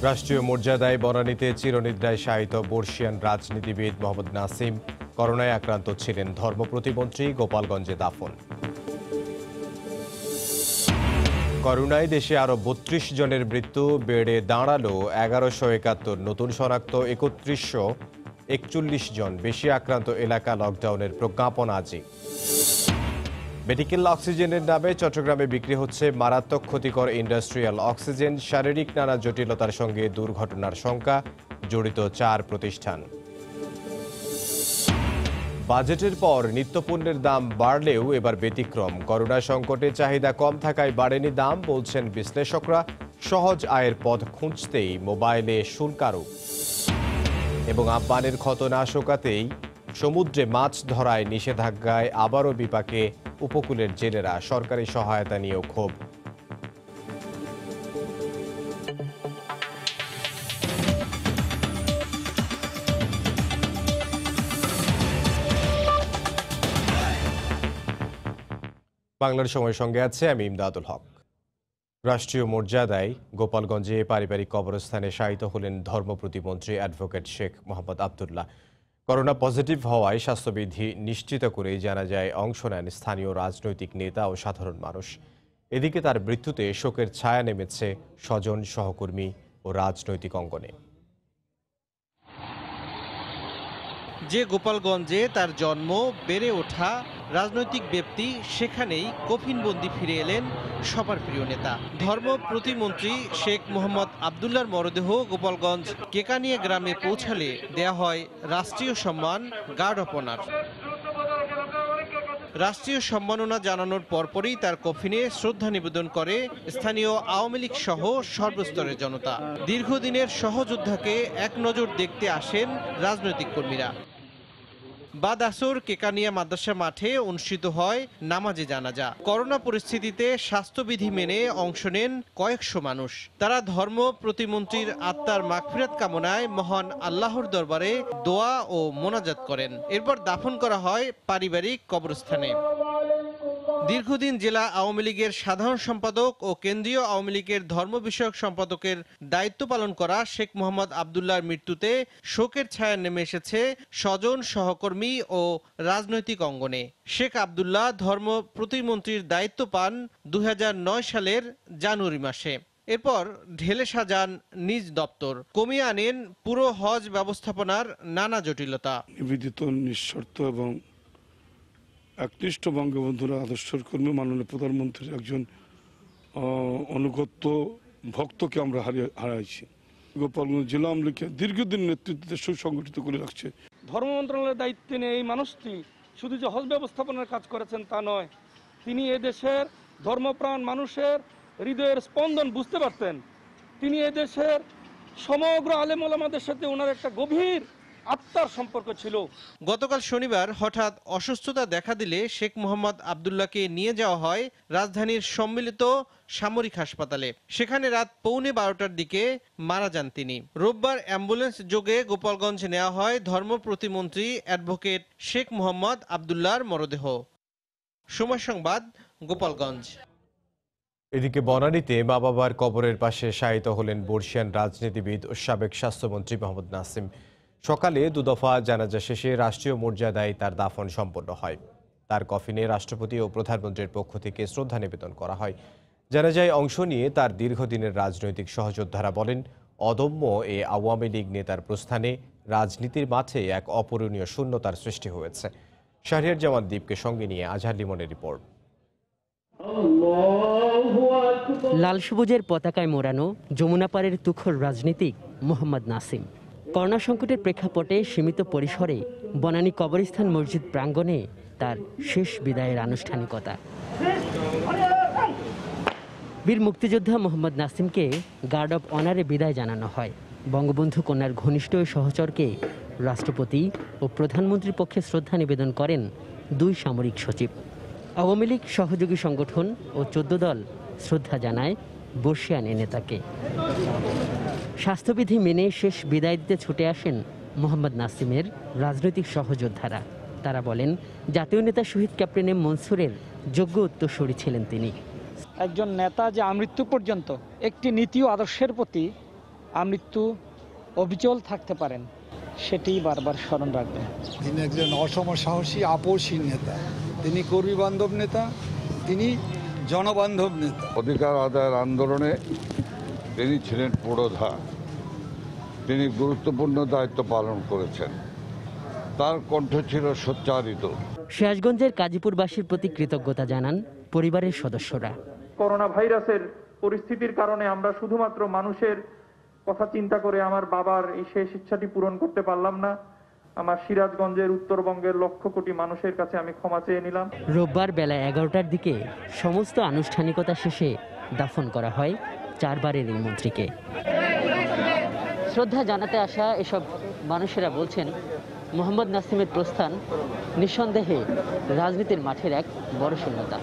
রাষ্ট্রীয় মর্যাদায় বনানীতে চিরনিদ্রায় শায়িত বর্ষিয়ান রাজনীতিবিদ মোহাম্মদ নাসিম করোনায় আক্রান্ত ছিলেন। ধর্ম প্রতিমন্ত্রী গোপালগঞ্জে দাফন। করোনায় দেশে আরও ৩২ জনের মৃত্যু বেড়ে দাঁড়ালো ১১৭১। নতুন শনাক্ত ৩১৪১ জন। বেশি আক্রান্ত এলাকা লকডাউনের প্রজ্ঞাপন আজই। মেডিকেল অক্সিজেনের নামে চট্টগ্রামে বিক্রি হচ্ছে মারাত্মক ক্ষতিকর ইন্ডাস্ট্রিয়াল অক্সিজেন। শারীরিক নানা জটিলতার সঙ্গে দুর্ঘটনার শঙ্কা, জড়িত ৪ প্রতিষ্ঠান। বাজেটের পর নিত্যপণ্যের দাম বাড়লেও এবার ব্যতিক্রম। করোনা সংকটে চাহিদা কম থাকায় বাড়েনি দাম, বলছেন বিশ্লেষকরা। সহজ আয়ের পথ খুঁজতেই মোবাইলে শুল্ক আরোপ। এবং আম্পানের ক্ষত না শোকাতেই সমুদ্রে মাছ ধরায় নিষেধাজ্ঞায় আবারও বিপাকে উপকূলের জেলেরা। সরকারি সহায়তা নিয়েও ক্ষোভ। বাংলার সময়ের সঙ্গে আছে আমি ইমদাদুল হক। রাষ্ট্রীয় মর্যাদায় গোপালগঞ্জে পারিবারিক কবরস্থানে শায়িত হলেন ধর্ম প্রতিমন্ত্রী advocate Sheikh Mohammad Abdullah. Corona positive হওয়ায় স্বাস্থ্যবিধি নিশ্চিত করেই জানাজায় অংশ নেন স্থানীয় রাজনৈতিক নেতা ও সাধারণ মানুষ। এদিকে তার মৃত্যুতে শোকের ছায়া নেমেছে স্বজন, সহকর্মী ও রাজনৈতিক অঙ্গনে। যে গোপালগঞ্জে তার জন্ম, বেড়ে ওঠা রাজনৈতিক ব্যক্তি, সেখানেই কফিনবন্দি ফিরে এলেন সবার প্রিয় নেতা। ধর্ম প্রতিমন্ত্রী শেখ মোহাম্মদ আবদুল্লাহর মরদেহ গোপালগঞ্জ কেকানিয়া গ্রামে পৌঁছালে দেয়া হয় রাষ্ট্রীয় সম্মান, গার্ড অফ অনার। রাষ্ট্রীয় সম্মাননা জানানোর পরপরই তার কফিনে শ্রদ্ধা নিবেদন করে স্থানীয় আওয়ামী লীগ সহ সর্বস্তরের জনতা। দীর্ঘদিনের সহযোদ্ধাকে এক নজর দেখতে আসেন রাজনৈতিক কর্মীরা। বাদ আসর কেকানিয়া মাদ্রাসা মাঠে অনুষ্ঠিত হয় নামাজে জানাজা। করোনা পরিস্থিতিতে স্বাস্থ্যবিধি মেনে অংশ নেন কয়েকশো মানুষ। তারা ধর্ম প্রতিমন্ত্রীর আত্মার মাগফিরাত কামনায় মহান আল্লাহর দরবারে দোয়া ও মোনাজাত করেন। এরপর দাফন করা হয় পারিবারিক কবরস্থানে। দীর্ঘদিন জেলা আওয়ামী লীগের সাধারণ সম্পাদক ও কেন্দ্রীয় আওয়ামী লীগের ধর্ম বিষয়ক সম্পাদকের দায়িত্ব পালন করা শেখ মোহাম্মদ আবদুল্লাহর মৃত্যুতে শোকের ছায়া নেমে এসেছে স্বজন, সহকর্মী ও রাজনৈতিক অঙ্গনে। শেখ আবদুল্লাহ ধর্ম প্রতিমন্ত্রীর দায়িত্ব পান ২০০৯ সালের জানুয়ারি মাসে। এরপর ঢেলে সাজান নিজ দপ্তর, কমিয়ে আনেন পুরো হজ ব্যবস্থাপনার নানা জটিলতা। নিবেদিত, নিঃশর্ত এবং একনিষ্ঠ বঙ্গবন্ধুর আদর্শের কর্মী, মাননীয় প্রধানমন্ত্রীর একজন অনুগত ভক্তকে আমরা হারাইছি। গোপালগঞ্জ জেলা আওয়ামী লীগকে দীর্ঘদিন নেতৃত্বে সুসংগঠিত করে রাখছে। ধর্ম মন্ত্রণালয়ের দায়িত্বে নিয়ে এই মানুষটি শুধু যে হজ ব্যবস্থাপনার কাজ করেছেন তা নয়, তিনি এদেশের ধর্মপ্রাণ মানুষের হৃদয়ের স্পন্দন বুঝতে পারতেন। তিনি এদেশের সমগ্র আলেম ওলামাদের সাথে ওনার একটা গভীর আত্মার সম্পর্ক ছিল। গতকাল শনিবার হঠাৎ অসুস্থতা দেখা দিলে শেখ মোহাম্মদ আবদুল্লাহকে নিয়ে যাওয়া হয় রাজধানীর সম্মিলিত সামরিক হাসপাতালে। সেখানে রাত ১১:৩০টার দিকে মারা যান তিনি। রোববার অ্যাম্বুলেন্স যোগে গোপালগঞ্জ নেওয়া হয় ধর্ম প্রতিমন্ত্রী অ্যাডভোকেট শেখ মোহাম্মদ আবদুল্লাহর মরদেহ। সময় সংবাদ, গোপালগঞ্জ। এদিকে বনানীতে মা বাবার কবরের পাশে শায়িত হলেন বর্ষিয়ান রাজনীতিবিদ ও সাবেক স্বাস্থ্যমন্ত্রী মোহাম্মদ নাসিম। সকালে দুদফা জানাজা শেষে রাষ্ট্রীয় মর্যাদায় তার দাফন সম্পন্ন হয়। তার কফিনে রাষ্ট্রপতি ও প্রধানমন্ত্রীর পক্ষ থেকে শ্রদ্ধা নিবেদন করা হয়। জানাজায় অংশ নিয়ে তার দীর্ঘদিনের রাজনৈতিক সহযোদ্ধারা বলেন, অদম্য এ আওয়ামী লীগ নেতার প্রস্থানে রাজনীতির মাঠে এক অপূরণীয় শূন্যতার সৃষ্টি হয়েছে। শাহরিয়ার জামান দ্বীপকে সঙ্গে নিয়ে আজহার লিমনের রিপোর্ট। লাল সবুজের পতাকায় মোড়ানো যমুনা পাড়ের তুখোর রাজনীতিক মোহাম্মদ নাসিম। করোনা সংকটের প্রেক্ষাপটে সীমিত পরিসরে বনানী কবরস্থান মসজিদ প্রাঙ্গণে তার শেষ বিদায়ের আনুষ্ঠানিকতা। বীর মুক্তিযোদ্ধা মোহাম্মদ নাসিমকে গার্ড অব অনারে বিদায় জানানো হয়। বঙ্গবন্ধু কন্যার ঘনিষ্ঠ সহচরকে রাষ্ট্রপতি ও প্রধানমন্ত্রীর পক্ষে শ্রদ্ধা নিবেদন করেন 2 সামরিক সচিব। আওয়ামী লীগ সহযোগী সংগঠন ও 14 দল শ্রদ্ধা জানায় বর্ষিয়ান এ নেতাকে। স্বাস্থ্যবিধি মেনে শেষ বিদায় দিতে ছুটে আসেন মোহাম্মদ নাসিমের রাজনৈতিক সহযোদ্ধারা। তারা বলেন, জাতীয় নেতা শহীদ ক্যাপ্টেন এম মনসুরের যোগ্য উত্তরসূরি ছিলেন তিনি। একজন নেতা যে আমৃত্যু পর্যন্ত একটি নীতি ও আদর্শের প্রতি আমৃত্যু অবিচল থাকতে পারেন, সেটি বারবার স্মরণ রাখবেন। তিনি একজন অসমসাহসী আপোষহীন নেতা, তিনি কর্মী বান্ধব নেতা, তিনি জনবান্ধব নেতা। অধিকার আদায়ের আন্দোলনে তিনি ছিলেন পুরোধা, তিনি গুরুত্বপূর্ণ দায়িত্ব পালন করেছেন, তার কণ্ঠ ছিল সোচ্চারিত। সিরাজগঞ্জের কাজীপুরবাসীর প্রতি কৃতজ্ঞতা জানান পরিবারের সদস্যরা। করোনা ভাইরাসের পরিস্থিতির কারণে আমরা শুধুমাত্র মানুষের কথা চিন্তা করে আমার বাবার এই শেষ ইচ্ছাটি পূরণ করতে পারলাম না। আমার সিরাজগঞ্জের উত্তরবঙ্গের লক্ষ কোটি মানুষের কাছে আমি ক্ষমা চেয়ে নিলাম। রোববার বেলা 11টার দিকে সমস্ত আনুষ্ঠানিকতা শেষে দাফন করা হয় চারবারের এই মন্ত্রীকে। শ্রদ্ধা জানাতে আসা এসব মানুষেরা বলছেন, মোহাম্মদ নাসিমের প্রস্থান নিঃসন্দেহে রাজনীতির মাঠের এক বড় শূন্যতা।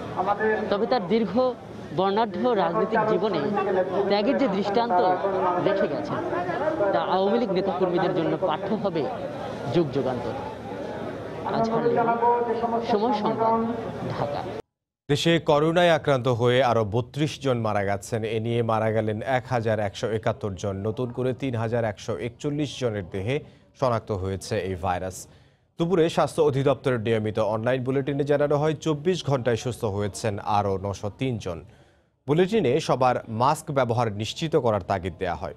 তবে তার দীর্ঘ বর্ণাঢ্য রাজনৈতিক জীবনে ত্যাগের যে দৃষ্টান্ত রেখে গেছেন, তা আওয়ামী লীগ নেতাকর্মীদের জন্য পাঠ্য হবে যুগ যুগান্তর। আজহার লিমন, সময় সংবাদ, ঢাকা। দেশে করোনায় আক্রান্ত হয়ে আরও ৩২ জন মারা গেছেন। এ নিয়ে মারা গেলেন ১,১৭১ জন। নতুন করে ৩,১৪১ জনের দেহে শনাক্ত হয়েছে এই ভাইরাস। দুপুরে স্বাস্থ্য অধিদপ্তরের নিয়মিত অনলাইন বুলেটিনে জানানো হয় ২৪ ঘন্টায় সুস্থ হয়েছেন আরও ৯০৩ জন। বুলেটিনে সবার মাস্ক ব্যবহার নিশ্চিত করার তাগিদ দেওয়া হয়।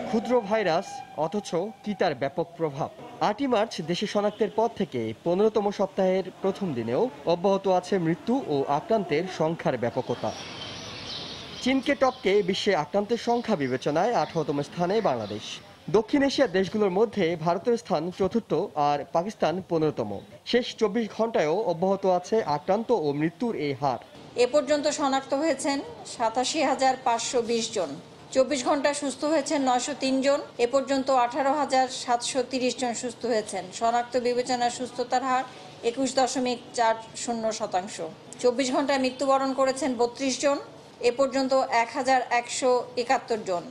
ক্ষুদ্র ভাইরাস, অথচ কি তার ব্যাপক প্রভাব। ৮ই মার্চ দেশে শনাক্তের পর থেকে ১৫তম সপ্তাহের প্রথম দিনেও অব্যাহত আছে মৃত্যু ও আক্রান্তের সংখ্যার ব্যাপকতা। চীনকে টপকে বিশ্বে আক্রান্তের সংখ্যা বিবেচনায় ১৮তম স্থানে বাংলাদেশ। দক্ষিণ এশিয়ার দেশগুলোর মধ্যে ভারতের স্থান চতুর্থ আর পাকিস্তান ১৫তম। শেষ ২৪ ঘন্টায়ও অব্যাহত আছে আক্রান্ত ও মৃত্যুর এই হার। এ পর্যন্ত শনাক্ত হয়েছেন ৮৭,৫২০ জন। ২৪ ঘন্টা সুস্থ হয়েছেন ৯০৩ জন। এ পর্যন্ত ১৮,৭৩০ জন সুস্থ হয়েছেন। শনাক্ত বিবেচনায় সুস্থতার হার ২১.৪০%। ২৪ ঘন্টায় মৃত্যুবরণ করেছেন ৩২ জন। এ পর্যন্ত ১,১৭১ জন।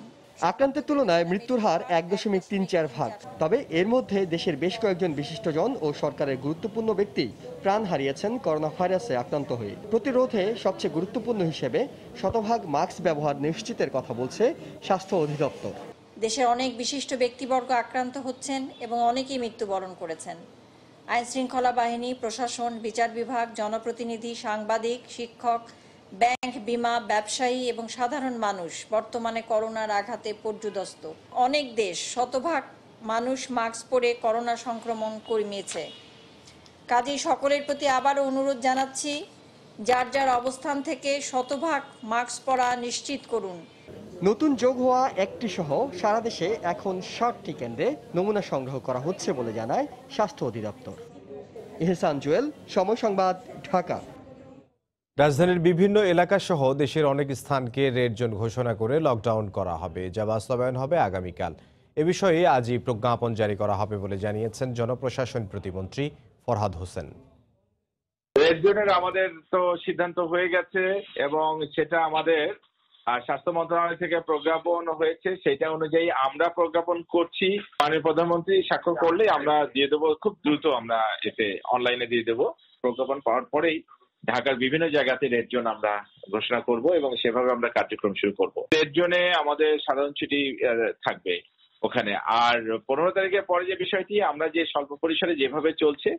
আক্রান্তের তুলনায় মৃত্যুর হার ১.৩৪ ভাগ। তবে এর মধ্যে দেশের বেশ কয়েকজন বিশিষ্টজন ও সরকারের গুরুত্বপূর্ণ ব্যক্তি প্রাণ হারিয়েছেন করোনা ভাইরাসে আক্রান্ত হয়ে। প্রতিরোধে সবচেয়ে গুরুত্বপূর্ণ হিসেবে শতভাগ মাস্ক ব্যবহার নিশ্চিতের কথা বলছে স্বাস্থ্য অধিদপ্তর। দেশের অনেক বিশিষ্ট ব্যক্তিবর্গ আক্রান্ত হচ্ছেন এবং অনেকেই মৃত্যুবরণ করেছেন। আইন শৃঙ্খলা বাহিনী, প্রশাসন, বিচার বিভাগ, জনপ্রতিনিধি, সাংবাদিক, শিক্ষক, ব্যাংক, বিমা, ব্যবসায়ী এবং সাধারণ মানুষ বর্তমানে করোনার আঘাতে পর্যুদস্ত। অনেক দেশ শতভাগ মানুষ মাস্ক পরে করোনা সংক্রমণ কমিয়েছে। কাজেই সকলের প্রতি আবারও অনুরোধ জানাচ্ছি, যার যার অবস্থান থেকে শতভাগ মাস্ক পরা নিশ্চিত করুন। নতুন যোগ হওয়া একটি সহ সারা দেশে এখন ৬০টি কেন্দ্রে নমুনা সংগ্রহ করা হচ্ছে বলে জানায় স্বাস্থ্য অধিদপ্তর। ইহসান জুয়েল, সময় সংবাদ, ঢাকা। রাজধানীর বিভিন্ন এলাকা সহ দেশের অনেক স্থানকে রেড জোন ঘোষণা করে লকডাউন করা হবে, যা বাস্তবায়ন হবে আগামীকাল। এ বিষয়ে আজই প্রজ্ঞাপন জারি করা হবে বলে জানিয়েছেন জনপ্রশাসন প্রতিমন্ত্রী ফরহাদ হোসেন। রেড জোনের আমাদের তো সিদ্ধান্ত হয়ে গেছে এবং সেটা আমাদের স্বাস্থ্য মন্ত্রণালয় থেকে প্রজ্ঞাপন হয়েছে। সেটা অনুযায়ী আমরা প্রজ্ঞাপন করছি। মাননীয় প্রধানমন্ত্রী স্বাক্ষর করলেই আমরা দিয়ে দেবো, খুব দ্রুত আমরা এতে অনলাইনে দিয়ে দেবো। প্রজ্ঞাপন পাওয়ার পরেই ঢাকার বিভিন্ন জায়গাতে রেড জোন আমরা ঘোষণা করব এবং সেভাবে আমরা কার্যক্রম শুরু করব। রেড জোনে আমাদের সাধারণ ছুটি থাকবে ওখানে। আর ১৫ তারিখের পরে যে বিষয়টি, আমরা যে স্বল্প পরিসরে যেভাবে চলছে,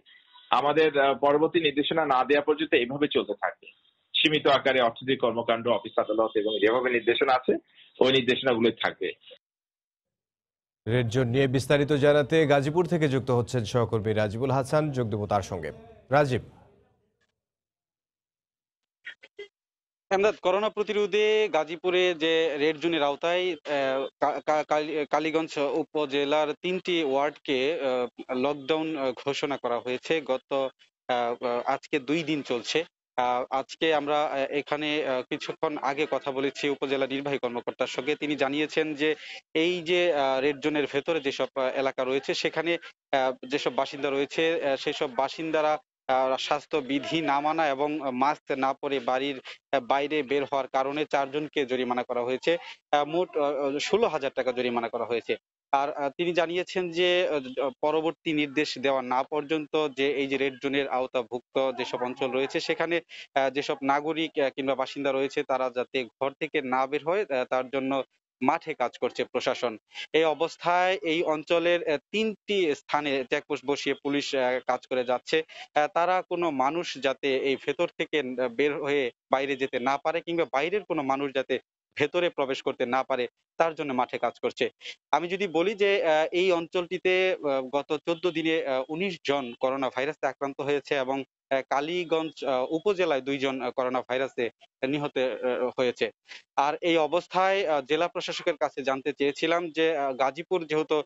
আমাদের পরবর্তী নির্দেশনা না দেওয়া পর্যন্ত এইভাবে চলতে থাকবে। সীমিত আকারে অর্থনৈতিক কর্মকাণ্ড, অফিস আদালত এবং যেভাবে নির্দেশনা আছে ওই নির্দেশনাগুলোই থাকবে। রেড জোন নিয়ে বিস্তারিত জানাতে গাজীপুর থেকে যুক্ত হচ্ছেন সহকর্মী রাজিবুল হাসান। যোগ দেব তার সঙ্গে। রাজীব, করোনা প্রতিরোধে গাজীপুরে যে রেড জোনের আওতায় কালীগঞ্জ উপজেলার ৩টি ওয়ার্ডকে লকডাউন ঘোষণা করা হয়েছে। আজকে ২ দিন চলছে। আজকে আমরা এখানে কিছুক্ষণ আগে কথা বলেছি উপজেলা নির্বাহী কর্মকর্তার সঙ্গে। তিনি জানিয়েছেন যে এই যে রেড জোনের ভেতরে যেসব এলাকা রয়েছে, সেখানে যেসব বাসিন্দা রয়েছে সেসব বাসিন্দারা স্বাস্থ্য বিধি না মানা এবং মাস্ক না পরে বাড়ির বাইরে বের হওয়ার কারণে ৪ জনকে জরিমানা করা হয়েছে। মোট ১৬,০০০ টাকা জরিমানা করা হয়েছে। আর তিনি জানিয়েছেন যে পরবর্তী নির্দেশ দেওয়া না পর্যন্ত যে এই যে রেড জোনের আওতাভুক্ত যেসব অঞ্চল রয়েছে সেখানে যেসব নাগরিক কিংবা বাসিন্দা রয়েছে তারা যাতে ঘর থেকে না বের হয় তার জন্য মাঠে কাজ করছে প্রশাসন। এই অবস্থায় এই অঞ্চলের ৩টি স্থানে চেকপোস্ট বসিয়ে পুলিশ কাজ করে যাচ্ছে। তারা কোনো মানুষ যাতে এই ভেতর থেকে বের হয়ে বাইরে যেতে না পারে কিংবা বাইরের কোনো মানুষ যাতে ভেতরে প্রবেশ করতে না পারে তার জন্য মাঠে কাজ করছে। আমি যদি বলি যে এই অঞ্চলটিতে গত ১৪ দিনে ১৯ জন করোনা ভাইরাসে আক্রান্ত হয়েছে এবং কালীগঞ্জ উপজেলায় ২ জন করোনা ভাইরাসে নিহত হয়েছে। আর এই অবস্থায় জেলা প্রশাসকের কাছে জানতে চেয়েছিলাম যে গাজীপুর যেহেতু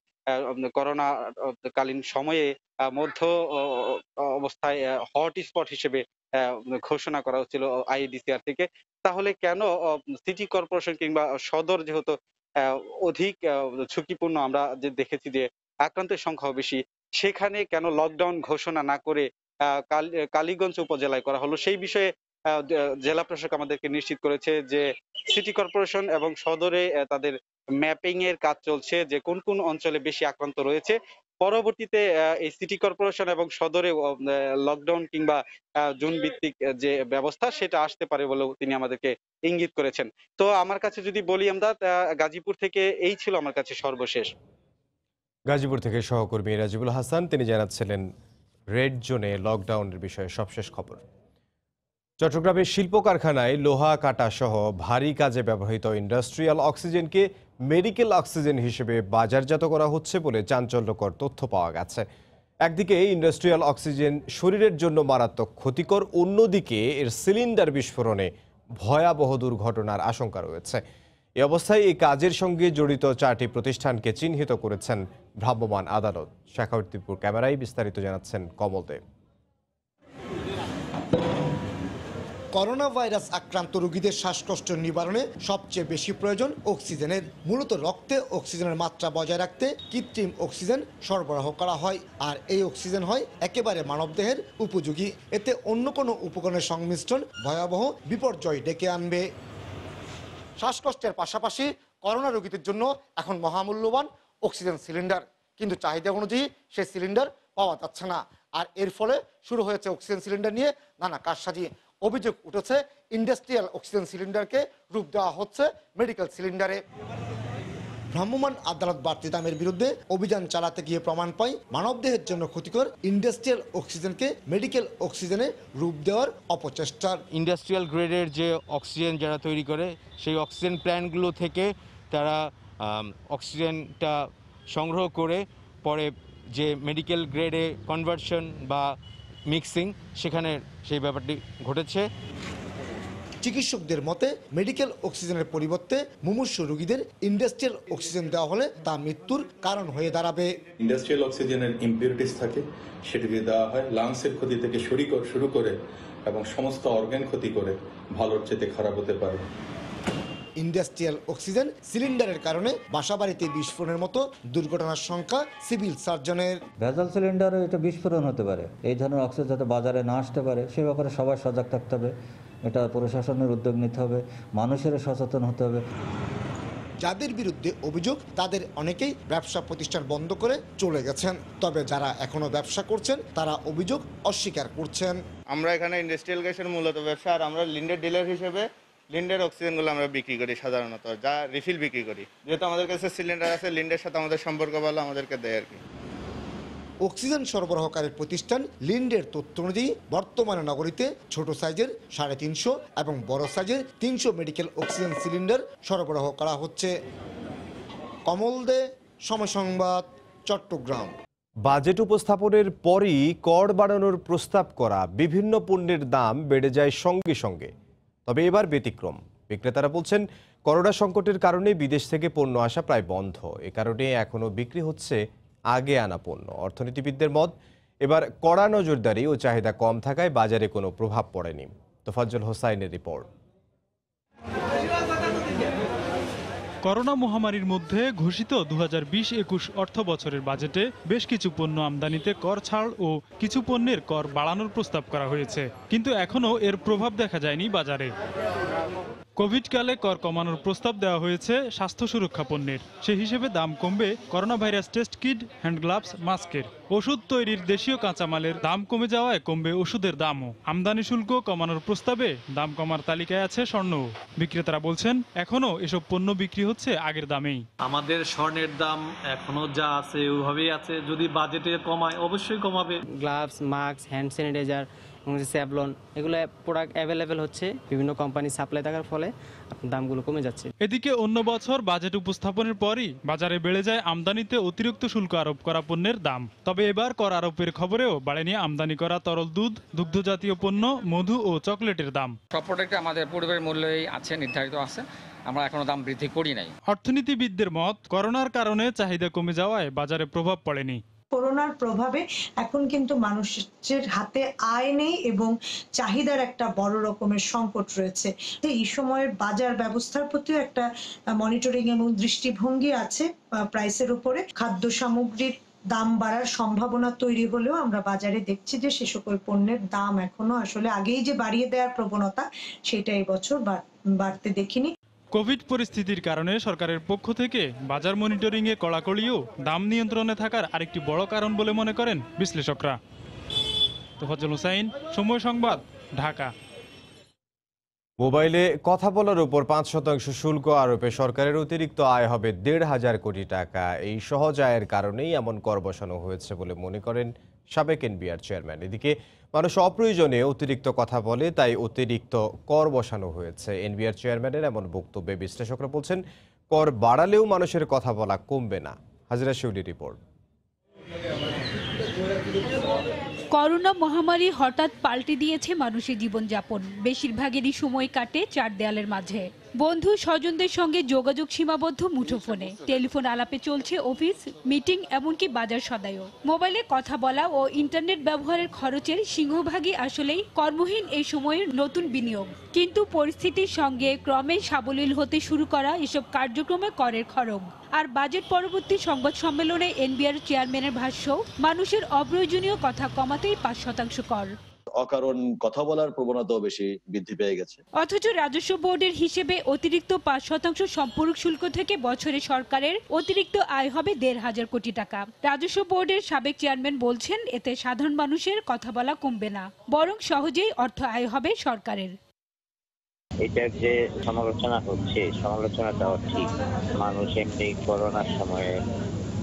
করোনা কালীন সময়ে মধ্য অবস্থায় হটস্পট হিসেবে ঘোষণা করা হচ্ছিল আইইডিসিআর থেকে, তাহলে কেন সিটি কর্পোরেশন কিংবা সদর যেহেতু অধিক ঝুঁকিপূর্ণ, আমরা যে দেখেছি যে আক্রান্তের সংখ্যাও বেশি, সেখানে কেন লকডাউন ঘোষণা না করে কালীগঞ্জ উপজেলায় করা হলো? সেই বিষয়ে জেলা প্রশাসক আমাদেরকে নিশ্চিত করেছে যে সিটি কর্পোরেশন এবং সদরে তাদের ম্যাপিং এর কাজ চলছে যে কোন কোন অঞ্চলে বেশি আক্রান্ত রয়েছে। পরবর্তীতে এই সিটি কর্পোরেশন এবং সদরে লকডাউন কিংবা জোন ভিত্তিক যে ব্যবস্থা সেটা আসতে পারে বলেও তিনি আমাদেরকে ইঙ্গিত করেছেন। তো আমার কাছে যদি বলি আমরা গাজীপুর থেকে এই ছিল আমার কাছে সর্বশেষ। গাজীপুর থেকে সহকর্মী রাজিবুল হাসান, তিনি জানাচ্ছিলেন রেড জোনে লকডাউনের বিষয়ে সবশেষ খবর। চট্টগ্রামের শিল্প কারখানায় লোহা কাটা সহ ভারী কাজে ব্যবহৃত ইন্ডাস্ট্রিয়াল অক্সিজেনকে মেডিকেল অক্সিজেন হিসেবে বাজারজাত করা হচ্ছে বলে চাঞ্চল্যকর তথ্য পাওয়া গেছে। একদিকে ইন্ডাস্ট্রিয়াল অক্সিজেন শরীরের জন্য মারাত্মক ক্ষতিকর, অন্যদিকে এর সিলিন্ডার বিস্ফোরণে ভয়াবহ দুর্ঘটনার আশঙ্কা রয়েছে। এ অবস্থায় এই কাজের সঙ্গে জড়িত 4টি প্রতিষ্ঠানকে চিহ্নিত করেছেন ভ্রাম্যমাণ আদালত। শেখাউদ্দিপুর ক্যামেরায় বিস্তারিত জানাচ্ছেন কমল দেব। করোনা ভাইরাস আক্রান্ত রোগীদের শ্বাসকষ্ট নিবারণে সবচেয়ে বেশি প্রয়োজন অক্সিজেনের। মূলত রক্তে অক্সিজেনের মাত্রা বজায় রাখতে কৃত্রিম অক্সিজেন সরবরাহ করা হয়, আর এই অক্সিজেন হয় একেবারে মানবদেহের উপযোগী। এতে অন্য কোনো উপকরণের সংমিশ্রণ ভয়াবহ বিপর্যয় ডেকে আনবে। শ্বাসকষ্টের পাশাপাশি করোনা রোগীদের জন্য এখন মহামূল্যবান অক্সিজেন সিলিন্ডার, কিন্তু চাহিদা অনুযায়ী সেই সিলিন্ডার পাওয়া যাচ্ছে না। আর এর ফলে শুরু হয়েছে অক্সিজেন সিলিন্ডার নিয়ে নানা কারসাজি। অভিযোগ উঠেছে ইন্ডাস্ট্রিয়াল অক্সিজেন সিলিন্ডারকে রূপ দেওয়া হচ্ছে মেডিকেল সিলিন্ডারে। ভ্রাম্যমাণ আদালত বাড়তি দামের বিরুদ্ধে অভিযান চালাতে গিয়ে প্রমাণ পায় মানবদেহের জন্য ক্ষতিকর ইন্ডাস্ট্রিয়াল অক্সিজেনকে মেডিকেল অক্সিজেনে রূপ দেওয়ার অপচেষ্টার। ইন্ডাস্ট্রিয়াল গ্রেডের যে অক্সিজেন যারা তৈরি করে সেই অক্সিজেন প্ল্যান্টগুলো থেকে তারা অক্সিজেনটা সংগ্রহ করে পরে যে মেডিকেল গ্রেডে কনভার্সন বা মিক্সিং, সেখানে সেই ব্যাপারটি ঘটেছে। চিকিৎসকদের মতে মেডিকেল অক্সিজেনের পরিবর্তে মুমূর্ষু রোগীদের ইন্ডাস্ট্রিয়াল অক্সিজেন দেওয়া হলে তা মৃত্যুর কারণ হয়ে দাঁড়াবে। ইন্ডাস্ট্রিয়াল অক্সিজেনের ইম্পিউরিটিস থাকে, সেটিকে দেওয়া হয় লাংসের ক্ষতি থেকে শুরু করে এবং সমস্ত অর্গান ক্ষতি করে ভালোর চেয়ে খারাপ হতে পারে। ইন্ডাস্ট্রিয়াল অক্সিজেন সিলিন্ডারের কারণে বাসাবাড়িতে বিস্ফোরণের মতো দুর্ঘটনার সংখ্যা সিভিল সার্জনের। ভেজাল সিলিন্ডারে এটা বিস্ফোরণ হতে পারে। এই ধরনের অক্সিজেন যাতে বাজারে না আসতে পারে সে ব্যাপারে সবাই সজাগ থাকতে হবে। এটা প্রশাসনের উদ্যোগ নিতে হবে, মানুষের সচেতন হতে হবে। যাদের বিরুদ্ধে অভিযোগ তাদের অনেকেই ব্যবসা প্রতিষ্ঠান বন্ধ করে চলে গেছেন, তবে যারা এখনো ব্যবসা করছেন তারা অভিযোগ অস্বীকার করছেন। আমরা এখানে ইন্ডাস্ট্রিয়াল গ্যাসের মূলত ব্যবসা, আর আমরা লিন্ডের ডিলার হিসেবে লিন্ডের অক্সিজেনগুলো আমরা বিক্রি করি সাধারণত, যা রিফিল বিক্রি করি। যেহেতু আমাদের কাছে সিলিন্ডার আছে, লিন্ডের সাথে আমাদের সম্পর্ক ভালো, আমাদেরকে দেয় আর কি। অক্সিজেন সরবরাহকারী প্রতিষ্ঠান লিন্ডের তথ্য অনুযায়ী বর্তমানে নগরীতে ছোট সাইজের 350 এবং বড় সাইজের 300 মেডিকেল অক্সিজেন সিলিন্ডার সরবরাহ করা হচ্ছে। কমল দে, সময় সংবাদ, চট্টগ্রাম। বাজেট উপস্থাপনের পরই কর বাড়ানোর প্রস্তাব করা বিভিন্ন পণ্যের দাম বেড়ে যায় সঙ্গে সঙ্গে। তবে এবার ব্যতিক্রম। বিক্রেতারা বলছেন করোনা সংকটের কারণে বিদেশ থেকে পণ্য আসা প্রায় বন্ধ। এ কারণে এখনও বিক্রি হচ্ছে আগে আনা পণ্য। অর্থনীতিবিদদের মত, এবার কড়া নজরদারি ও চাহিদা কম থাকায় বাজারে কোনো প্রভাব পড়েনি। তোফাজ্জল হোসাইনের রিপোর্ট। করোনা মহামারীর মধ্যে ঘোষিত 2020-21 অর্থ বছরের বাজেটে বেশ কিছু পণ্য আমদানিতে কর ছাড় ও কিছু পণ্যের কর বাড়ানোর প্রস্তাব করা হয়েছে, কিন্তু এখনও এর প্রভাব দেখা যায়নি বাজারে। কোভিডকালে কর কমানোর প্রস্তাব দেওয়া হয়েছে স্বাস্থ্য সুরক্ষা পণ্যের। সেই হিসেবে দাম কমবে corona virus test kit, hand gloves, মাস্কের। ওষুধ তৈরির দেশীয় কাঁচামালের দাম কমে যাওয়ায় কমবে ওষুধের দামও। আমদানি শুল্ক কমানোর প্রস্তাবে দাম কমার তালিকায় আছে স্বর্ণ। বিক্রেতারা বলছেন এখনো এসব পণ্য বিক্রি হচ্ছে আগের দামেই। আমাদের স্বর্ণের দাম এখনো যা আছে ওইভাবেই আছে, যদি বাজেটে কমায় অবশ্যই কমাবে। গ্লাভস, মাস্ক, হ্যান্ড স্যানিটাইজার এবং স্যাভলন এগুলো প্রোডাক্ট অ্যাভেলেবেল হচ্ছে, বিভিন্ন কোম্পানি সাপ্লাই থাকার ফলে দামগুলো কমে যাচ্ছে। এদিকে অন্য বছর বাজেট উপস্থাপনের পরই বাজারে বেড়ে যায় আমদানিতে অতিরিক্ত শুল্ক আরোপ করা পণ্যের দাম। তবে এবার কর আরোপের খবরেও বাড়েনি আমদানি করা তরল দুধ, দুগ্ধজাতীয় পণ্য, মধু ও চকলেটের দাম। সব প্রোডাক্টে আমাদের পূর্বের মূল্যই আছে, নির্ধারিত আছে, আমরা এখনো দাম বৃদ্ধি করি নাই। অর্থনীতিবিদদের মত, করোনার কারণে চাহিদা কমে যাওয়ায় বাজারে প্রভাব পড়েনি। করোনার প্রভাবে এখন কিন্তু মানুষের হাতে আয় নেই এবং চাহিদার একটা বড় রকমের সংকট রয়েছে। এই সময়ের বাজার ব্যবস্থার প্রতিও একটা মনিটরিং এবং দৃষ্টিভঙ্গি আছে প্রাইসের উপরে। খাদ্য সামগ্রীর দাম বাড়ার সম্ভাবনা তৈরি হলেও আমরা বাজারে দেখছি যে সে সকল পণ্যের দাম এখনো আসলে আগেই যে বাড়িয়ে দেওয়ার প্রবণতা সেটা এই বছর বাড়তে দেখিনি। কোভিড পরিস্থিতির কারণে সরকারের পক্ষ থেকে বাজার মনিটরিংয়ে কড়াকড়িও দাম নিয়ন্ত্রণে থাকার আরেকটি বড় কারণ বলে মনে করেন বিশ্লেষকরা। তোফাজ্জল হোসাইন, সময় সংবাদ, ঢাকা। মোবাইলে কথা বলার উপর 5% শুল্ক আরোপে সরকারের অতিরিক্ত আয় হবে 1,500 কোটি টাকা। এই সহজ আয়ের কারণেই এমন কর বসানো হয়েছে বলে মনে করেন সাবেক এনবিআর চেয়ারম্যান। এদিকে মানুষ অপ্রয়োজনে অতিরিক্ত কথা বলে, তাই অতিরিক্ত কর বসানো হয়েছে। এনবিআর চেয়ারম্যানের এমন বক্তব্যে বিশ্লেষকরা বলছেন কর বাড়ালেও মানুষের কথা বলা কমবে না। হাজিরা শিউলির রিপোর্ট। করোনা মহামারী হঠাৎ পাল্টে দিয়েছে মানুষের জীবনযাপন। বেশিরভাগেরই সময় কাটে চার দেয়ালের মাঝে। বন্ধু স্বজনদের সঙ্গে যোগাযোগ সীমাবদ্ধ মুঠোফোনে। টেলিফোন আলাপে চলছে অফিস, মিটিং, এমনকি বাজার সদাইও। মোবাইলে কথা বলা ও ইন্টারনেট ব্যবহারের খরচের সিংহভাগই আসলেই কর্মহীন এই সময়ের নতুন বিনিয়োগ। কিন্তু পরিস্থিতির সঙ্গে ক্রমে সাবলীল হতে শুরু করা এসব কার্যক্রমে করের খরচ। আর বাজেট পরবর্তী সংবাদ সম্মেলনে এনবিআর চেয়ারম্যানের ভাষ্য, মানুষের অপ্রয়োজনীয় কথা কমাতেই 5% কর। অকারণ কথা বলার প্রবণতাও বেশি বৃদ্ধি পেয়ে গেছে। অথচ রাজস্ব বোর্ডের হিসেবে অতিরিক্ত 5% সম্পূরক শুল্ক থেকে বছরে সরকারের অতিরিক্ত আয় হবে 1,500 কোটি টাকা। রাজস্ব বোর্ডের সাবেক চেয়ারম্যান বলছেন এতে সাধারণ মানুষের কথা বলা কমবে না, বরং সহজেই অর্থ আয় হবে সরকারের। এটার যে সমালোচনা হচ্ছে, সমালোচনাটাও ঠিক। মানুষ এমনি করোনার সময়ে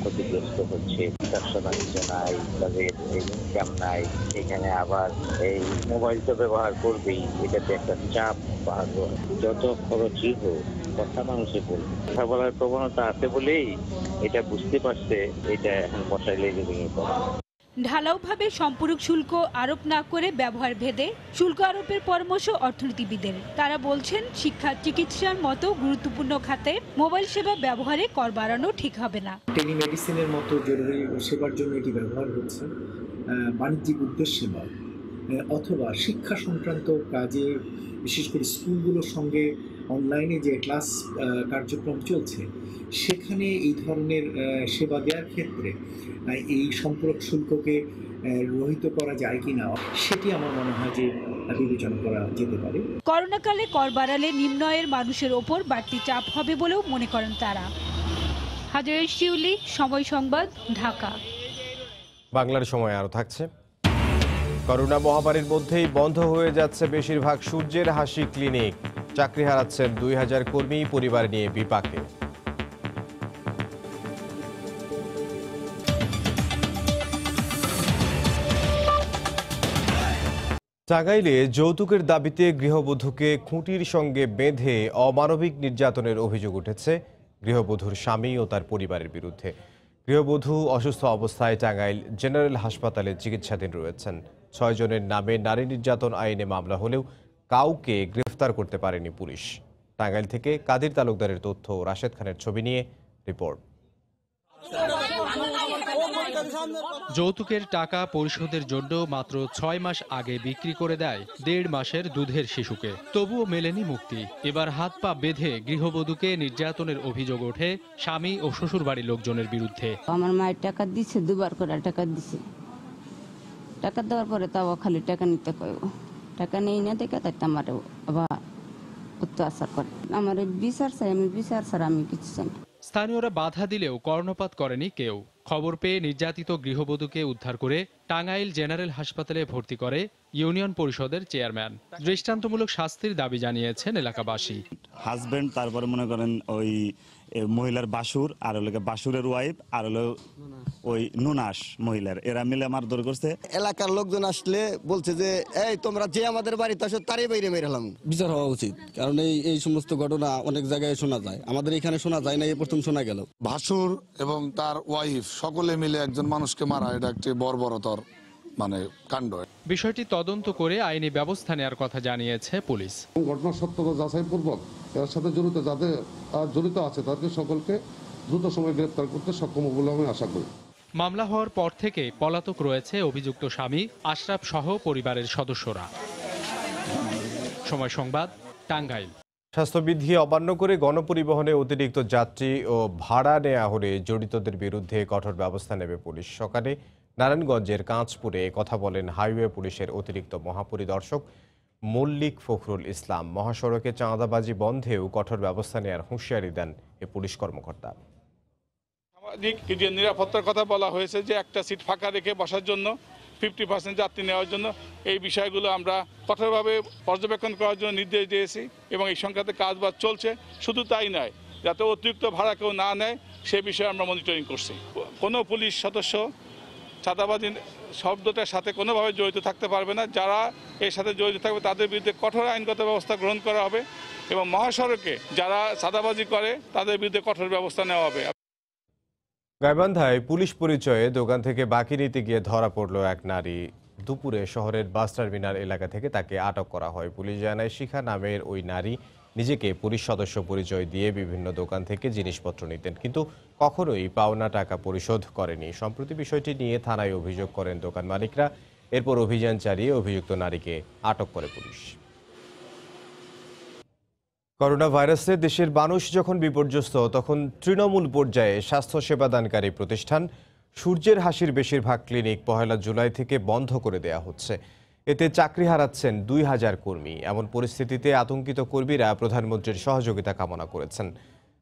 ক্ষতিগ্রস্ত হচ্ছে, ব্যবসা বাণিজ্য নাই, তাদের ইনকাম নাই, এখানে আবার এই মোবাইল তো ব্যবহার করবেই, এটাতে একটা চাপ বাড়বে। যত খরচই হোক কথা মানুষে বলবে, কথা বলার প্রবণতা আছে বলেই এটা বুঝতে পারছে এটা এখন বসাইলে যদি ঢালাওভাবে সম্পূরক শুল্ক আরোপ না করে ব্যবহার ভেদে শুল্ক আরোপের পরামর্শ অর্থনীতিবিদের। তারা বলছেন শিক্ষা, চিকিৎসার মতো গুরুত্বপূর্ণ খাতে মোবাইল সেবা ব্যবহারে কর বাড়ানো ঠিক হবে না। টেলিমেডিসিনের মতো জরুরি সেবার জন্য এটি ব্যবহার হচ্ছে, বাণিজ্যিক উদ্দেশ্যে নয়, অথবা শিক্ষা সংক্রান্ত কাজে, বিশেষ করে স্কুলগুলোর সঙ্গে অনলাইনে যে ক্লাস কার্যক্রম চলছে সেখানে এই ধরনের সেবা দেওয়ার ক্ষেত্রে এই সম্পূরক শুল্ককে রহিত করা যায় কিনা সেটি আমার মনে হয় যে বিবেচনা করা যেতে পারে। করোনাকালে কর বাড়ালে নিম্ন আয়ের মানুষের ওপর বাড়তি চাপ হবে বলেও মনে করেন তারা। হাজিরা শিউলি, সময় সংবাদ, ঢাকা। বাংলার সময় আরও থাকছে। করোনা মহামারীর মধ্যেই বন্ধ হয়ে যাচ্ছে বেশিরভাগ সূর্যের হাসি ক্লিনিক। চাকরি হারাচ্ছেন 2,000 কর্মী, পরিবার নিয়ে বিপাকে। টাঙ্গাইলে যৌতুকের দাবিতে গৃহবধূকে খুঁটির সঙ্গে বেঁধে অমানবিক নির্যাতনের অভিযোগ উঠেছে গৃহবধূর স্বামী ও তার পরিবারের বিরুদ্ধে। গৃহবধূ অসুস্থ অবস্থায় টাঙ্গাইল জেনারেল হাসপাতালে চিকিৎসাধীন রয়েছেন। 6 জনের নামে নারী নির্যাতন আইনে মামলা হলেও কাউকে গ্রেফতার করতে পারেনি পুলিশ। টাঙ্গাইল থেকে কাদির তালুকদারের তথ্য, রাশেদ খানের ছবি নিয়ে রিপোর্ট। যৌতুকের টাকা পরিশোধের জন্য মাত্র 6 মাস আগে বিক্রি করে দেয় 1.5 মাসের দুধের শিশুকে, তবুও মেলেনি মুক্তি। এবার হাত পা বেঁধে গৃহবধূকে নির্যাতনের অভিযোগ ওঠে স্বামী ও শ্বশুর বাড়ির লোকজনের বিরুদ্ধে। আমার মায়ের টাকা দিছে, 2 বার করে টাকা দিছে। টাকা দেওয়ার পরে তাও খালি টাকা নিতে কইব, টাকা নেই না দেখে তাই আমার আবার অত্যাচার করে। আমার বিচার চাই, আমি বিচার ছাড়া আমি কিছু চাই না। স্থানীয়রা বাধা দিলেও কর্ণপাত করেনি কেউ। খবর পেয়ে নির্যাতিত গৃহবধূকে উদ্ধার করে টাঙ্গাইল জেনারেল হাসপাতালে ভর্তি করে ইউনিয়ন পরিষদের চেয়ারম্যান। দৃষ্টান্তমূলক শাস্তির দাবি জানিয়েছেন এলাকাবাসী। হাজবেন্ড, তারপরে মনে করেন ওই মহিলার বাসুর, আর হলো বাসুরের ওয়াইফ, আর হলো ওই নুনাস মহিলার, এরা মিলে মারধর করছে। এলাকার লোকজন আসলে বলছে যে এই তোমরা যে আমাদের বাড়িতে আসো তারই বাইরে মেরেলাম। বিচার হওয়া উচিত, কারণ এই সমস্ত ঘটনা অনেক জায়গায় শোনা যায়, আমাদের এখানে শোনা যায় না, এই প্রথম শোনা গেল। ভাসুর এবং তার ওয়াইফ সকলে মিলে একজন মানুষকে মারা, এটা একটি বর্বরতর কাণ্ড। বিষয়টি তদন্ত করে আইনি ব্যবস্থা নেওয়ার কথা জানিয়েছে পুলিশ। ঘটনার সত্যতা যাচাই পূর্বক এর সাথে জড়িত আছে তাদেরকে সকলকে দ্রুত সময়ে গ্রেফতার করতে সক্ষম বলে আমি আশা করি। মামলা হওয়ার পর থেকে পলাতক রয়েছে অভিযুক্ত স্বামী আশরাফ সহ পরিবারের সদস্যরা। সময় সংবাদ, টাঙ্গাইল। স্বাস্থ্যবিধি অমান্য করে গণপরিবহনে অতিরিক্ত যাত্রী ও ভাড়া নেওয়া হলে জড়িতদের বিরুদ্ধে কঠোর ব্যবস্থা নেবে পুলিশ। সকালে নারায়ণগঞ্জের কাঁচপুরে কথা বলেন হাইওয়ে পুলিশের অতিরিক্ত মহাপরিদর্শক মল্লিক ফখরুল ইসলাম। মহাসড়কে চাঁদাবাজি বন্ধেও কঠোর ব্যবস্থা নেওয়ার হুঁশিয়ারি দেন এ পুলিশ কর্মকর্তা। সামাজিক যে নিরাপত্তার কথা বলা হয়েছে, যে একটা সিট ফাঁকা রেখে বসার জন্য 50% যাত্রী নেওয়ার জন্য, এই বিষয়গুলো আমরা কঠোরভাবে পর্যবেক্ষণ করার জন্য নির্দেশ দিয়েছি এবং এই সংক্রান্ত কাজবাজ চলছে। শুধু তাই নয়, যাতে অতিরিক্ত ভাড়া কেউ না নেয় সে বিষয়ে আমরা মনিটরিং করছি। কোনো পুলিশ সদস্য চাঁদাবাজি শব্দটার সাথে কোনোভাবে জড়িত থাকতে পারবে না। যারা এর সাথে জড়িত থাকবে তাদের বিরুদ্ধে কঠোর আইনগত ব্যবস্থা গ্রহণ করা হবে এবং মহাসড়কে যারা চাঁদাবাজি করে তাদের বিরুদ্ধে কঠোর ব্যবস্থা নেওয়া হবে। গাইবান্ধায় পুলিশ পরিচয়ে দোকান থেকে বাকি নিতে গিয়ে ধরা পড়ল এক নারী। দুপুরে শহরের বাস টার্মিনাল এলাকা থেকে তাকে আটক করা হয়। পুলিশ জানায় শিখা নামের ওই নারী নিজেকে পুলিশ সদস্য পরিচয় দিয়ে বিভিন্ন দোকান থেকে জিনিসপত্র নিতেন, কিন্তু কখনোই পাওনা টাকা পরিশোধ করেনি। সম্প্রতি বিষয়টি নিয়ে থানায় অভিযোগ করেন দোকান মালিকরা। এরপর অভিযান চালিয়ে অভিযুক্ত নারীকে আটক করে পুলিশ। করোনা ভাইরাসে দেশের মানুষ যখন বিপর্যস্ত, তখন তৃণমূল পর্যায়ে স্বাস্থ্যসেবা দানকারী প্রতিষ্ঠান সূর্যের হাসির বেশিরভাগ ক্লিনিক 1 জুলাই থেকে বন্ধ করে দেয়া হচ্ছে। এতে চাকরি হারাচ্ছেন 2000 কর্মী। এমন পরিস্থিতিতে আতঙ্কিত কর্মীরা প্রধানমন্ত্রীর সহযোগিতা কামনা করেছেন।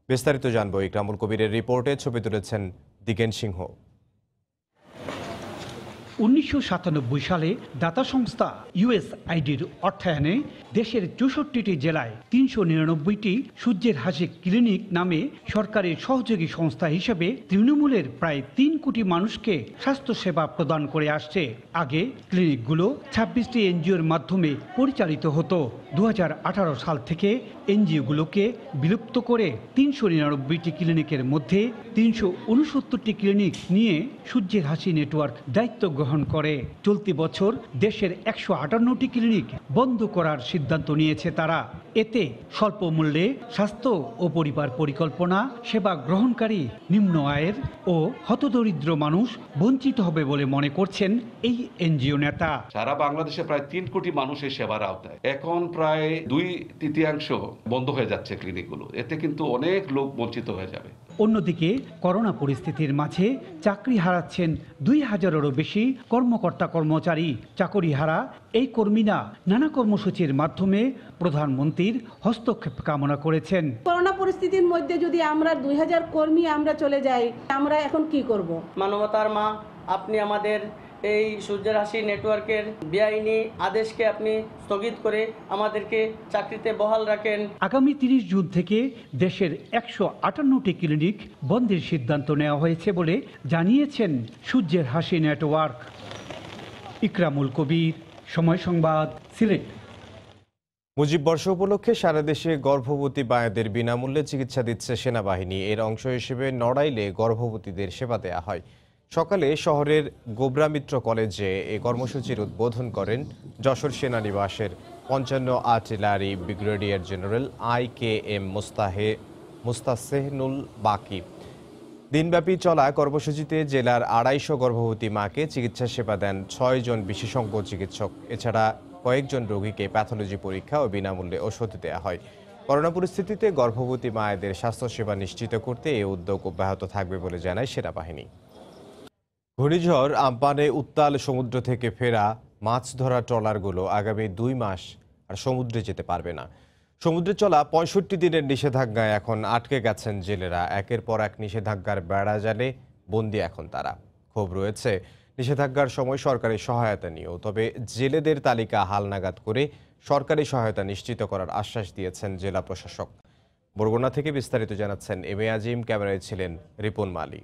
বিস্তারিত জানবো ইকরামুল কবিরের রিপোর্টে। ছবি তুলেছেন দিগেন সিংহ। 1997 সালে দাতা সংস্থা USAIDর অর্থায়নে দেশের 64টি জেলায় 399টি সূর্যের হাসি ক্লিনিক নামে সরকারি সহযোগী সংস্থা হিসেবে তৃণমূলের প্রায় 3 কোটি মানুষকে স্বাস্থ্যসেবা প্রদান করে আসছে। আগে ক্লিনিকগুলো 26টি এনজিওর মাধ্যমে পরিচালিত হতো। 2018 সাল থেকে এনজিওগুলোকে বিলুপ্ত করে 399টি ক্লিনিকের মধ্যে 369টি ক্লিনিক নিয়ে সূর্যের হাসি নেটওয়ার্ক দায়িত্ব গ্রহণ করে। চলতি বছর দেশের 158টি ক্লিনিক বন্ধ করার সিদ্ধান্ত নিয়েছে তারা। এতে স্বল্প মূল্যে স্বাস্থ্য ও পরিবার পরিকল্পনা সেবা গ্রহণকারী নিম্ন আয়ের ও হতদরিদ্র মানুষ বঞ্চিত হবে বলে মনে করছেন এই এনজিও নেতা। সারা বাংলাদেশে প্রায় 3 কোটি মানুষ এই সেবার আওতায়। এখন প্রায় 2/3 বন্ধ হয়ে যাচ্ছে ক্লিনিকগুলো। এতে কিন্তু অনেক লোক বঞ্চিত হয়ে যাবে। অন্যদিকে করোনা পরিস্থিতির মাঝে চাকরি হারাচ্ছেন 2000-এরও বেশি কর্মকর্তা কর্মচারী। চাকরি হারা এই কর্মীরা নানা কর্মসূচির মাধ্যমে প্রধানমন্ত্রীর হস্তক্ষেপ কামনা করেছেন। করোনা পরিস্থিতির মধ্যে যদি আমরা 2000 কর্মী আমরা চলে যাই, আমরা এখন কি করব? মানবতার মা, আপনি আমাদের এই সূর্যের হাসি নেটওয়ার্কের বেআইনি আদেশকে আপনি স্থগিত করে আমাদেরকে চাকরিতে বহাল রাখেন। আগামী 30 জুন থেকে দেশের 158টি ক্লিনিক বন্ধের সিদ্ধান্ত নেওয়া হয়েছে বলে জানিয়েছেন সূর্যের হাসি নেটওয়ার্ক। ইকরামুল কবির, সময় সংবাদ, সিলেট। মুজিব বর্ষ উপলক্ষে সারা দেশে গর্ভবতী মায়েদের বিনামূল্যে চিকিৎসা দিচ্ছে সেনাবাহিনী। এর অংশ হিসেবে নড়াইলে গর্ভবতীদের সেবা দেওয়া হয়। সকালে শহরের গোবরামিত্র কলেজে এই কর্মসূচির উদ্বোধন করেন যশোর সেনানিবাসের 55 artillery brigadier general IKM Mustahsanul Baki. দিনব্যাপী চলা কর্মসূচিতে জেলার 250 গর্ভবতী মাকে চিকিৎসা সেবা দেন 6 জন বিশেষজ্ঞ চিকিৎসক। এছাড়া কয়েকজন রোগীকে প্যাথোলজি পরীক্ষা ও বিনামূল্যে ওষুধ দেওয়া হয়। করোনা পরিস্থিতিতে গর্ভবতী মায়েদের স্বাস্থ্যসেবা নিশ্চিত করতে এই উদ্যোগ অব্যাহত থাকবে বলে জানায় সেনাবাহিনী। ঘূর্ণিঝড় আম্পানে উত্তাল সমুদ্র থেকে ফেরা মাছ ধরা ট্রলারগুলো আগামী 2 মাস আর সমুদ্রে যেতে পারবে না। সমুদ্রে চলা ৬৫ দিনের নিষেধাজ্ঞায় এখন আটকে গেছেন জেলেরা। একের পর এক নিষেধাজ্ঞার বেড়া জালে বন্দী এখন তারা। ক্ষোভ রয়েছে নিষেধাজ্ঞার সময় সরকারি সহায়তা নিয়েও। তবে জেলেদের তালিকা হালনাগাদ করে সরকারি সহায়তা নিশ্চিত করার আশ্বাস দিয়েছেন জেলা প্রশাসক। বরগুনা থেকে বিস্তারিত জানাচ্ছেন এম এ আজিম, ক্যামেরায় ছিলেন রিপন মালি।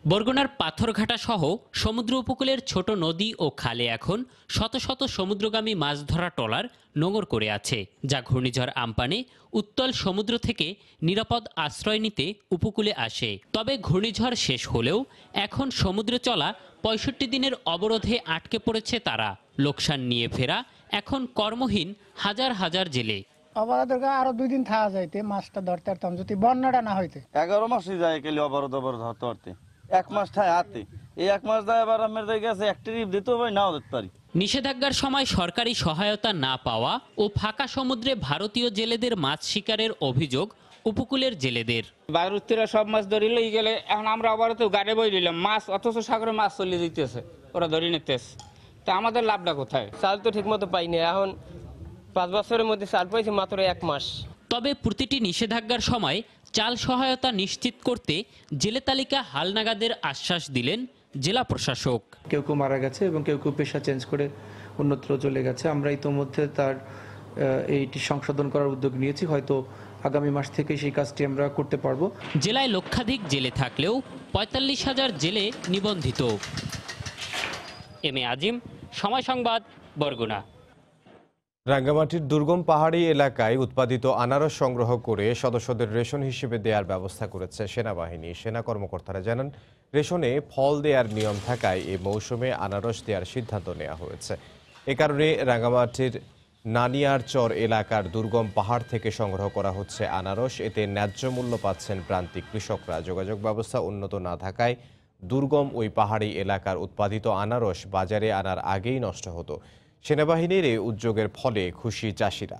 বরগুনার পাথরঘাটা সহ সমুদ্র উপকূলের ছোট নদী ও খালে এখন শত শত সমুদ্রগামী মাছ ধরা ট্রলার নোঙর করে আছে, যা ঘূর্ণিঝড় আম্পানে উত্তাল সমুদ্র থেকে নিরাপদ আশ্রয় নিতে উপকূলে আসে। তবে ঘূর্ণিঝড় শেষ হলেও এখন সমুদ্রে চলা ৬৫ দিনের অবরোধে আটকে পড়েছে তারা। লোকসান নিয়ে ফেরা এখন কর্মহীন হাজার হাজার জেলে। অবরোধ আরো 2 দিন থাকা যাইতে মাছটা ধরতে পারতাম যদি বন্যাটা না হইতে। 11 মাসই যায় গেলে অবরোধ ধরতে 1 মাস ঠায় হাতে, এই 1 মাস যায় আবার আমার গেছে একটা রিপ দিতে হবে, নাও দিতে পারি। নিষেধাজ্ঞার সময় সরকারি সহায়তা না পাওয়া ও ফাঁকা সমুদ্রে ভারতীয় জেলেদের মাছ শিকারের অভিযোগ উপকূলের জেলেদের। ভারতীয়রা সব মাছ ধরিলেই গেলে এখন আমরা আবার তো গাড়ি বই দিলাম মাছ, অথচ সাগরে মাছ চলে যেতেছে, ওরা ধরে নিতেছে। তা আমাদের লাভটা কোথায়? চাল তো ঠিক মতো পাইনি, এখন 5 বছরের মধ্যে চাল পাইছি মাত্র 1 মাস। তবে প্রতিটি নিষেধাজ্ঞার সময় চাল সহায়তা নিশ্চিত করতে জেলে তালিকা হালনাগাদের আশ্বাস দিলেন জেলা প্রশাসক। কেউ কেউ মারা গেছে এবং কেউ কেউ পেশা চেঞ্জ করে অন্যত্র চলে গেছে। আমরা ইতোমধ্যে তার এইটি সংশোধন করার উদ্যোগ নিয়েছি, হয়তো আগামী মাস থেকে সেই কাজটি আমরা করতে পারবো। জেলায় লক্ষাধিক জেলে থাকলেও ৪৫,০০০ জেলে নিবন্ধিত। এম এ আজিম, সময় সংবাদ, বরগুনা। রাঙ্গামাটির দুর্গম পাহাড়ি এলাকায় উৎপাদিত আনারস সংগ্রহ করে সদস্যদের রেশন হিসেবে দেওয়ার ব্যবস্থা করেছে সেনাবাহিনী। সেনা কর্মকর্তারা জানান, রেশনে ফল দেওয়ার নিয়ম থাকায় এই মৌসুমে আনারস দেওয়ার সিদ্ধান্ত নেওয়া হয়েছে। এ কারণে রাঙ্গামাটির নানিয়ারচর এলাকার দুর্গম পাহাড় থেকে সংগ্রহ করা হচ্ছে আনারস। এতে ন্যায্য মূল্য পাচ্ছেন প্রান্তিক কৃষকরা। যোগাযোগ ব্যবস্থা উন্নত না থাকায় দুর্গম ওই পাহাড়ি এলাকার উৎপাদিত আনারস বাজারে আনার আগেই নষ্ট হতো। সেনাবাহিনীর এই উদ্যোগের ফলে খুশি চাষিরা।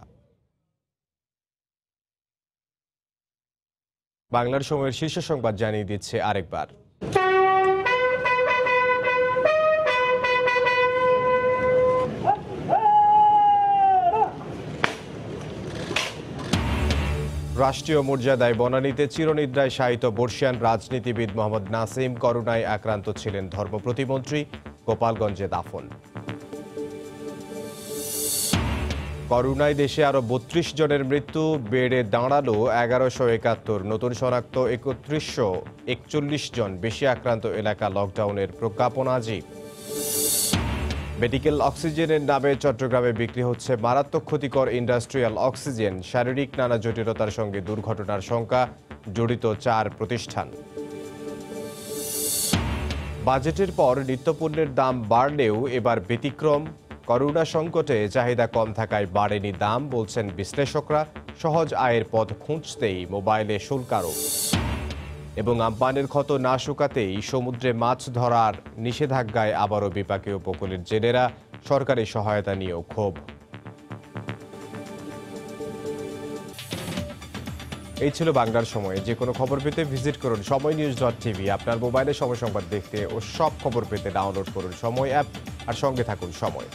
বাংলার সময়ের শীর্ষ সংবাদ জানিয়ে দিচ্ছে আরেকবার। রাষ্ট্রীয় মর্যাদায় বনানীতে চিরনিদ্রায় শায়িত বর্ষিয়ান রাজনীতিবিদ মোহাম্মদ নাসিম করোনায় আক্রান্ত ছিলেন। ধর্ম প্রতিমন্ত্রী গোপালগঞ্জে দাফন। করোনায় দেশে আরো ৩২ জনের মৃত্যু, বেড়ে দাঁড়ালো ১১৭১। নতুন শনাক্ত ৩১৪১ জন। বেশি আক্রান্ত এলাকা লকডাউনের প্রজ্ঞাপন আজই। মেডিকেল অক্সিজেনের নামে চট্টগ্রামে বিক্রি হচ্ছে মারাত্মক ক্ষতিকর ইন্ডাস্ট্রিয়াল অক্সিজেন। শারীরিক নানা জটিলতার সঙ্গে দুর্ঘটনার শঙ্কা, জড়িত 4 প্রতিষ্ঠান। বাজেটের পর নিত্যপণ্যের দাম বাড়লেও এবার ব্যতিক্রম। করোনা সংকটে চাহিদা কম থাকায় বাড়েনি দাম বলছেন বিশ্লেষকরা। সহজ আয়ের পথ খুঁজতেই মোবাইলে শুল্ক আরোপ। এবং আমপানের ক্ষত না শুকাতেই সমুদ্রে মাছ ধরার নিষেধাজ্ঞায় আবারও বিপাকে উপকূলের জেলেরা। সরকারি সহায়তা নিয়েও ক্ষোভ। এই ছিল বাংলার সময়। যে কোনো খবর পেতে ভিজিট করুন সময়নিউজ.tv। আপনার মোবাইলে সময় সংবাদ দেখতে ও সব খবর পেতে ডাউনলোড করুন সময় অ্যাপ আর সঙ্গে থাকুন সময়।